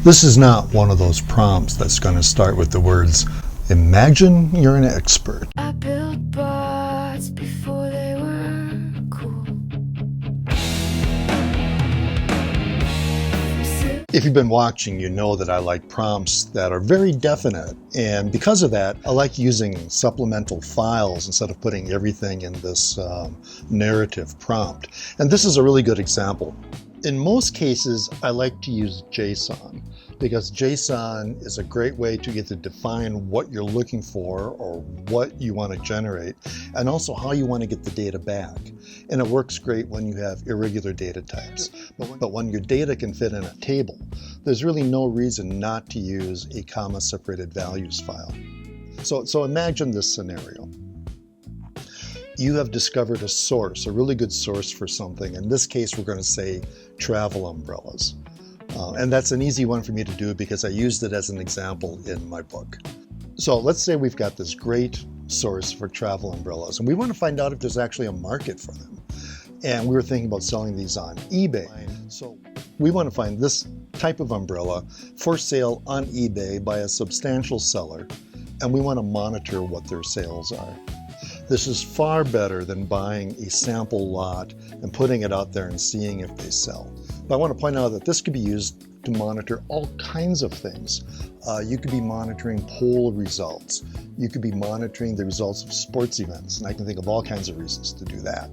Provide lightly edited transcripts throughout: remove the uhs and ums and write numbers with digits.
This is not one of those prompts that's going to start with the words, "Imagine you're an expert." I built bots before they were cool. If you've been watching, you know that I like prompts that are very definite, and because of that, I like using supplemental files instead of putting everything in this narrative prompt. And this is a really good example. In most cases, I like to use JSON because JSON is a great way to get to define what you're looking for or what you want to generate, and also how you want to get the data back. And it works great when you have irregular data types. But when your data can fit in a table, there's really no reason not to use a comma-separated values file. So imagine this scenario. You have discovered a source, a really good source for something. In this case, we're going to say travel umbrellas. And that's an easy one for me to do because I used it as an example in my book. So let's say we've got this great source for travel umbrellas, and we want to find out if there's actually a market for them. And we were thinking about selling these on eBay. So we want to find this type of umbrella for sale on eBay by a substantial seller, and we want to monitor what their sales are. This is far better than buying a sample lot and putting it out there and seeing if they sell. But I want to point out that this could be used to monitor all kinds of things. You could be monitoring poll results. You could be monitoring the results of sports events, and I can think of all kinds of reasons to do that.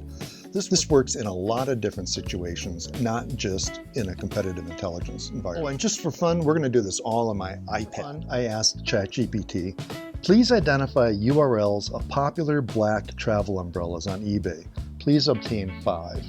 This works in a lot of different situations, not just in a competitive intelligence environment. Oh, and just for fun, we're going to do this all on my iPad. I asked ChatGPT, please identify URLs of popular black travel umbrellas on eBay. Please obtain 5.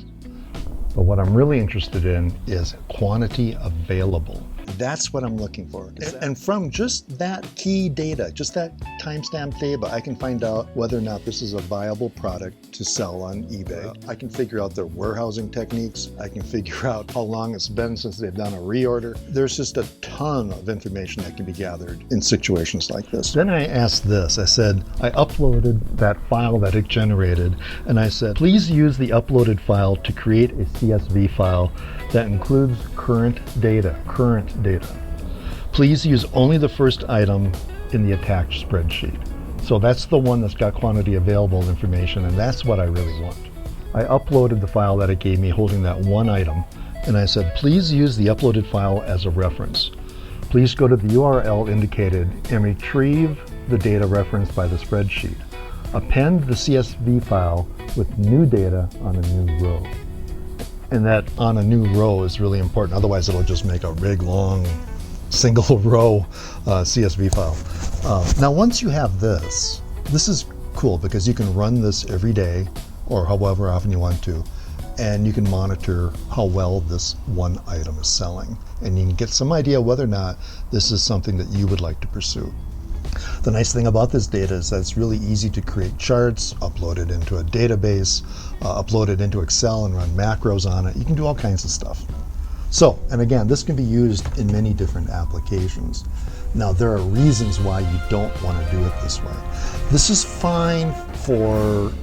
But what I'm really interested in is quantity available. That's what I'm looking for. And from just that key data, just that timestamp data, I can find out whether or not this is a viable product to sell on eBay. I can figure out their warehousing techniques. I can figure out how long it's been since they've done a reorder. There's just a ton of information that can be gathered in situations like this. Then I asked this. I said, I uploaded that file that it generated, and I said, please use the uploaded file to create a CSV file that includes current data. Please use only the first item in the attached spreadsheet. So that's the one that's got quantity available information, and that's what I really want. I uploaded the file that it gave me holding that one item, and I said, please use the uploaded file as a reference. Please go to the URL indicated and retrieve the data referenced by the spreadsheet. Append the CSV file with new data on a new row. And that on a new row is really important. Otherwise, it'll just make a big, long, single row CSV file. Now, once you have this is cool because you can run this every day or however often you want to, and you can monitor how well this one item is selling. And you can get some idea whether or not this is something that you would like to pursue. The nice thing about this data is that it's really easy to create charts, upload it into a database, upload it into Excel and run macros on it. You can do all kinds of stuff. So, and again, this can be used in many different applications. Now, there are reasons why you don't want to do it this way. This is fine for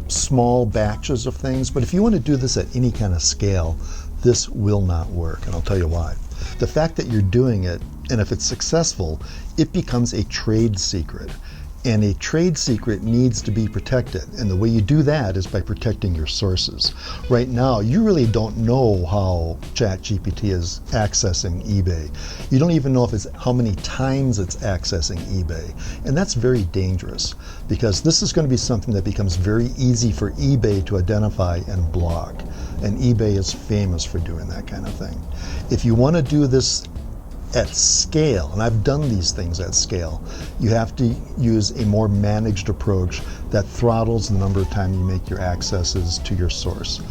small batches of things, but if you want to do this at any kind of scale, this will not work, and I'll tell you why. The fact that you're doing it, and if it's successful, it becomes a trade secret. And a trade secret needs to be protected. And the way you do that is by protecting your sources. Right now, you really don't know how ChatGPT is accessing eBay. You don't even know how many times it's accessing eBay. And that's very dangerous because this is going to be something that becomes very easy for eBay to identify and block. And eBay is famous for doing that kind of thing. If you want to do this at scale, and I've done these things at scale, you have to use a more managed approach that throttles the number of times you make your accesses to your source.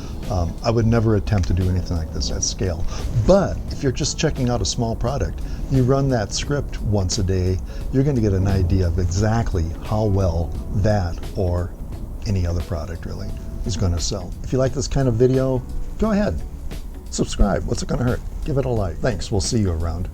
I would never attempt to do anything like this at scale. But if you're just checking out a small product, you run that script once a day, you're going to get an idea of exactly how well that or any other product really is going to sell. If you like this kind of video, go ahead. Subscribe. What's it going to hurt? Give it a like. Thanks. We'll see you around.